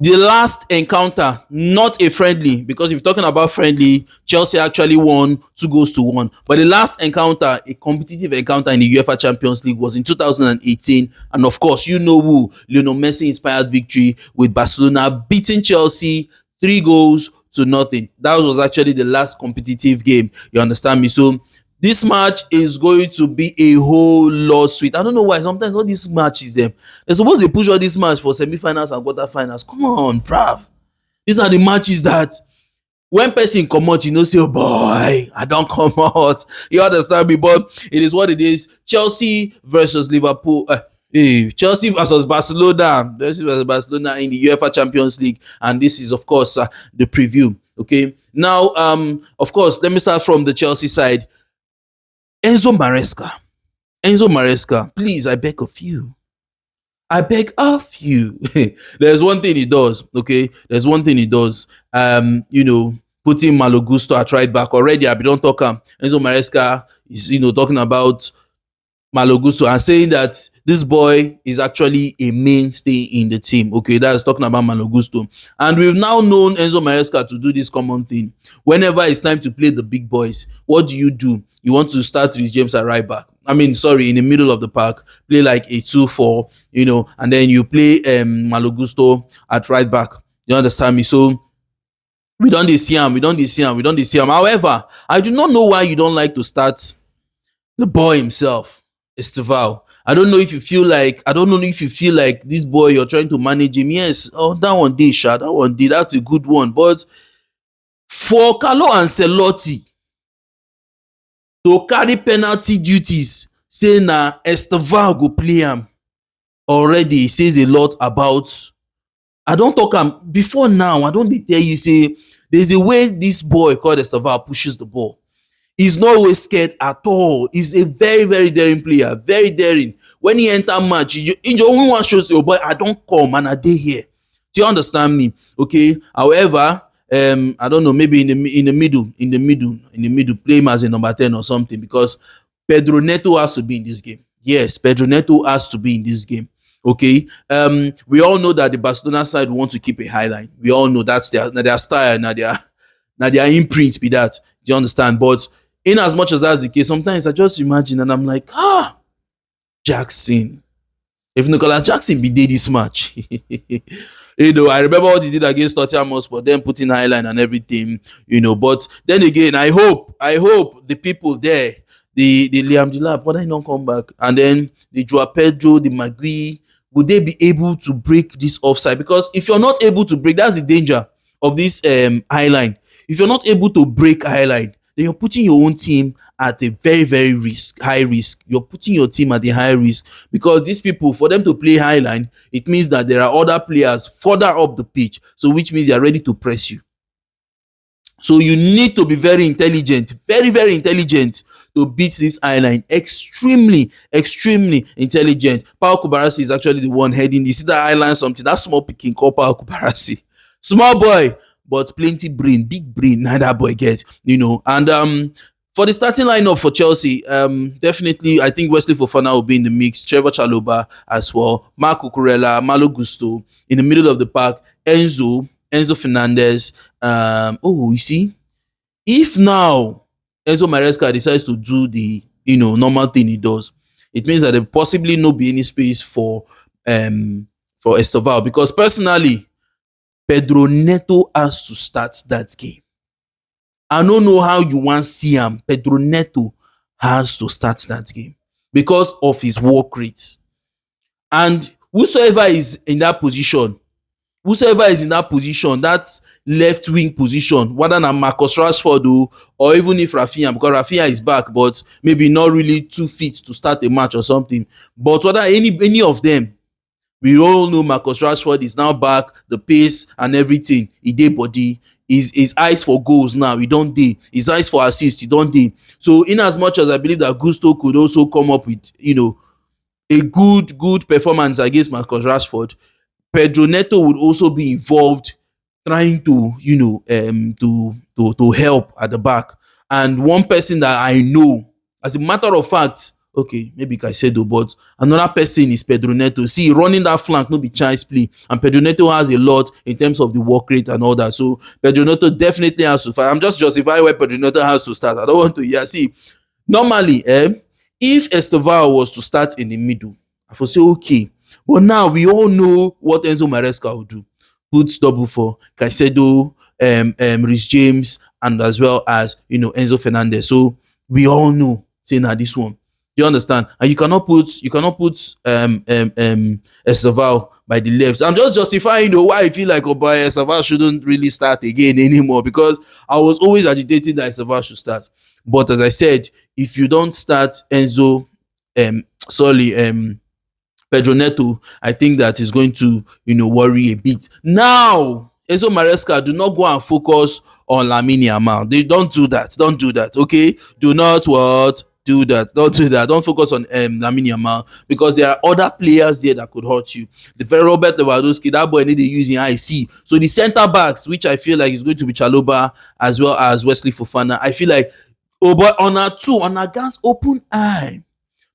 The last encounter, not a friendly, because if you're talking about friendly, Chelsea actually won 2 goals to 1. But the last encounter, a competitive encounter in the UEFA Champions League, was in 2018. And of course, you know who, Lionel Messi inspired victory with Barcelona beating Chelsea 3 goals to nothing. That was actually the last competitive game. You understand me? So this match is going to be a whole lot sweet. I don't know why sometimes all these matches they're supposed to push all these match for semi-finals and quarter-finals. Come on, bruv. These are the matches that when person come out, you know, say, oh boy, I don't come out. You understand me? But it is what it is. Chelsea versus Liverpool. Chelsea versus Barcelona. Chelsea versus Barcelona in the UEFA Champions League. And this is, of course, the preview. Okay. Now, of course, let me start from the Chelsea side. Enzo Maresca. Enzo Maresca, please, I beg of you. I beg of you. There's one thing he does, okay? There's one thing he does. Putting Malo Gusto at right back already. I don't talk Enzo Maresca is, talking about Malo Gusto and saying that this boy is actually a mainstay in the team. Okay, that's talking about Malo Gusto. And we've now known Enzo Maresca to do this common thing. Whenever it's time to play the big boys, what do? You want to start with James at right back. In the middle of the park, play like a 2-4, and then you play Malo Gusto at right back. You understand me? So we don't see him. However, I do not know why you don't like to start the boy himself, Esteval. I don't know if you feel like this boy you're trying to manage him. Yes, that one day, that one day, that's a good one. But for Carlo Ancelotti to carry penalty duties, say na Esteval go play am, already says a lot about. I don't talk am before now. I don't tell you say there's a way this boy called Esteval pushes the ball. He's not always scared at all. He's a very, very daring player. Very daring. When he enter match, you only one shows you, boy, I don't come and I dey here. Do you understand me? Okay. However, I don't know, maybe in the middle, play him as a number 10 or something, because Pedro Neto has to be in this game. Yes, Pedro Neto has to be in this game. Okay. We all know that the Barcelona side want to keep a high line. We all know that's their style, now their imprint be that. Do you understand? But in as much as that's the case, sometimes I just imagine and I'm like, Jackson. If Nicolas Jackson be there this match, I remember what he did against Tottenham Hotspur, then putting highline and everything, But then again, I hope the people there, the Liam Delap, whether he don't come back, and then the Joao Pedro, the Magui, would they be able to break this offside? Because if you're not able to break, that's the danger of this highline. If you're not able to break highline, then you're putting your own team at a very, very high risk. You're putting your team at a high risk, because these people, for them to play highline, it means that there are other players further up the pitch, so which means they are ready to press you. So you need to be very intelligent, very, very intelligent to beat this highline. Extremely, extremely intelligent. Pau Kubarasi is actually the one heading this. See that highline something, that small picking called Pau Kubarasi. Small boy, but plenty brain, big brain, now that boy get, And for the starting lineup for Chelsea, definitely I think Wesley Fofana will be in the mix, Trevor Chalobah as well, Marc Cucurella, Malo Gusto. In the middle of the park, Enzo Fernandez. You see, if now Enzo Maresca decides to do the normal thing he does, it means that there possibly no be any space for Esteval, because personally, Pedro Neto has to start that game. I don't know how you want to see him. Pedro Neto has to start that game because of his work rate. And whosoever is in that position, that left wing position, whether na Marcus Rashford or even if Rafinha, because Rafinha is back, but maybe not really too fit to start a match or something. But whether any of them, we all know Marcus Rashford is now back, the pace and everything. He dey body. His eyes for goals now, he don't dey. His eyes for assists, he don't dey. So in as much as I believe that Gusto could also come up with, a good performance against Marcus Rashford, Pedro Neto would also be involved trying to, to help at the back. And one person that I know, as a matter of fact, okay, maybe Caicedo, but another person is Pedro Neto. See, running that flank no be chance play, and Pedro Neto has a lot in terms of the work rate and all that. So Pedro Neto definitely has to fight. I'm just justifying why Pedro Neto has to start. I don't want to hear. See, normally, if Esteval was to start in the middle, I would say okay. But now we all know what Enzo Maresca will do. Put double for Caicedo, Rhys James, and as well as Enzo Fernandez. So we all know say na this one. Do you understand? And you cannot put Esteval by the left. I'm just justifying why I feel like Esteval shouldn't really start again anymore, because I was always agitating that Esteval should start. But as I said, if you don't start Enzo, sorry, Pedro Neto, I think that is going to, worry a bit. Now, Enzo Maresca, do not go and focus on Lamine Yamal. They don't do that. Don't do that. Okay? Do not what? Do that. Don't do that. Don't focus on Lamine Yamal, because there are other players there that could hurt you. The very Robert Lewandowski, that boy need to use in IC. So the centre backs, which I feel like is going to be Chaloba as well as Wesley Fofana, I feel like, oh boy, on a gas open eye,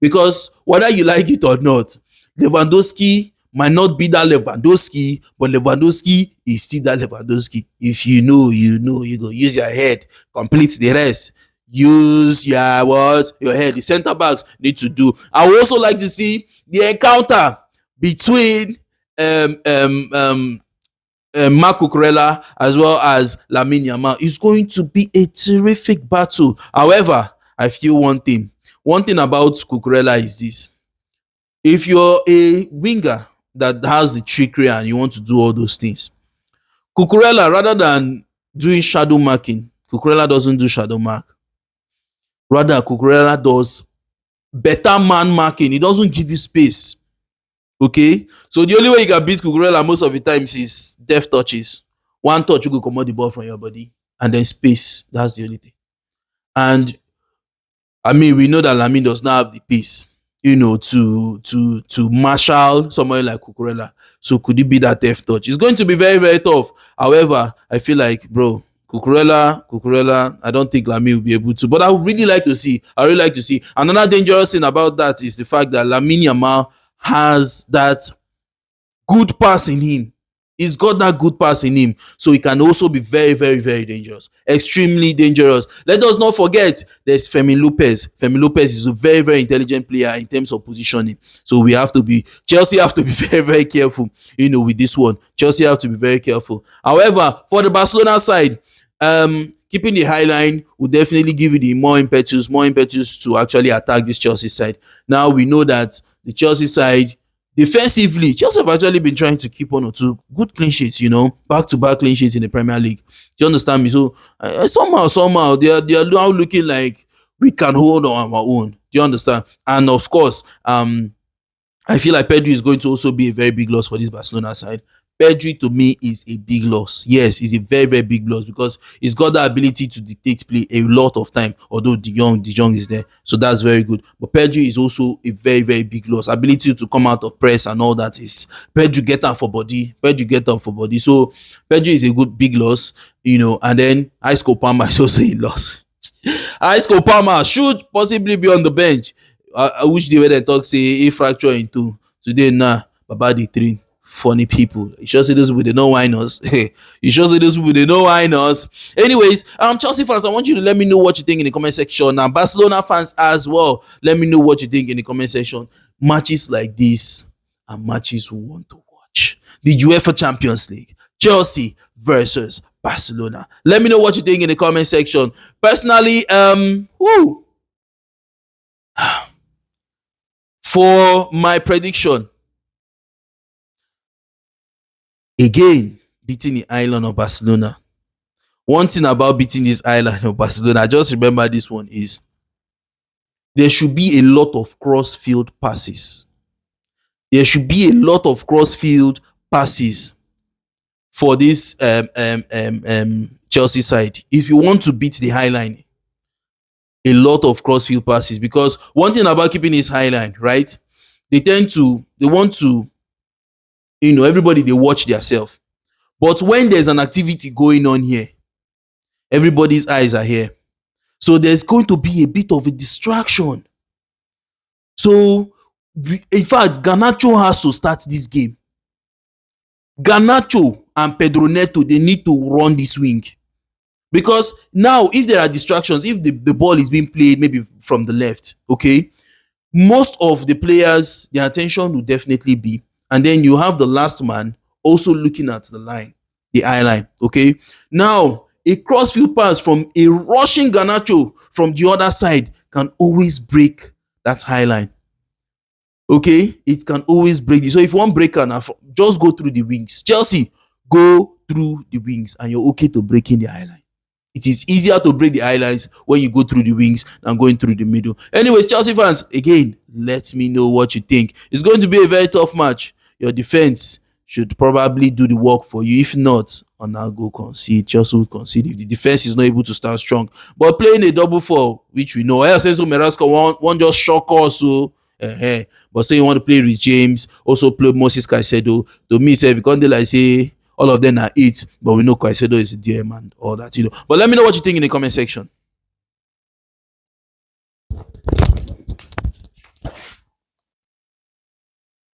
because whether you like it or not, Lewandowski might not be that Lewandowski, but Lewandowski is still that Lewandowski. If you know, you go use your head, complete the rest. Use your head. The centre backs need to do. I would also like to see the encounter between Marco Cucurella as well as Lamine Yamal. It's going to be a terrific battle. However, I feel one thing about Cucurella is this: if you're a winger that has the trickery and you want to do all those things, Cucurella, rather than doing shadow marking, Cucurella doesn't do shadow mark. Rather, Cucurella does better man marking. He doesn't give you space. Okay? So the only way you can beat Cucurella most of the times is deft touches. One touch, you go come out the ball from your body, and then space. That's the only thing. And I mean, we know that Lamine does not have the pace, to marshal somebody like Cucurella. So could it be that deft touch? It's going to be very, very tough. However, I feel like, bro, Cucurella, I don't think Lamine will be able to. But I would really like to see. Another dangerous thing about that is the fact that Lamine Yamal has that good pass in him. He's got that good pass in him. So he can also be very, very, very dangerous. Extremely dangerous. Let us not forget there's Fermin Lopez. Fermin Lopez is a very, very intelligent player in terms of positioning. So Chelsea have to be very, very careful, with this one. Chelsea have to be very careful. However, for the Barcelona side, keeping the high line will definitely give you the more impetus to actually attack this Chelsea side. Now we know that the Chelsea side, defensively, Chelsea have actually been trying to keep 1 or 2 good clean sheets, back-to-back clean sheets in the Premier League. Do you understand me? So somehow they are now looking like we can hold on our own. Do you understand? And of course, I feel like Pedri is going to also be a very big loss for this Barcelona side. Pedri to me is a big loss. Yes, he's a very, very big loss, because he's got the ability to dictate play a lot of time, although De Jong is there. So that's very good. But Pedri is also a very, very big loss. Ability to come out of press and all that is Pedri get up for body. So Pedri is a big loss, and then Ice Palmer is also a loss. Ice Palmer should possibly be on the bench. I wish they were then talk say a fracture in two. Today, Baba the train. Funny people. You sure see those people, they know why us. Anyways, Chelsea fans, I want you to let me know what you think in the comment section. Now, Barcelona fans as well, let me know what you think in the comment section. Matches like this are matches we want to watch. The UEFA Champions League, Chelsea versus Barcelona. Let me know what you think in the comment section. Personally, for my prediction, again, beating the island of Barcelona. One thing about beating this island of Barcelona, I just remember this one, is there should be a lot of cross-field passes. For this Chelsea side. If you want to beat the high line, a lot of cross-field passes. Because one thing about keeping this high line, right? They want to, everybody, they watch themselves. But when there's an activity going on here, everybody's eyes are here. So there's going to be a bit of a distraction. So in fact, Garnacho has to start this game. Garnacho and Pedro Neto, they need to run this wing. Because now, if there are distractions, if the ball is being played maybe from the left, okay, most of the players, their attention will definitely be, and then you have the last man also looking at the line, the eye line, okay. Now, a crossfield pass from a rushing Garnacho from the other side can always break that high line. Okay, it can always break it. So if you want breaker now, just go through the wings. Chelsea, go through the wings, and you're okay to break in the high line. It is easier to break the high lines when you go through the wings than going through the middle. Anyways, Chelsea fans, again, let me know what you think. It's going to be a very tough match. Your defense should probably do the work for you. If not, I'll go concede. Chelsea will concede if the defense is not able to stand strong. But playing a double four, which we know, Senzo Merasco one just shock us. So, but say you want to play with James, also play Moses Caicedo. To me, say, because they like say all of them are 8, but we know Caicedo is a DM and all that, But let me know what you think in the comment section.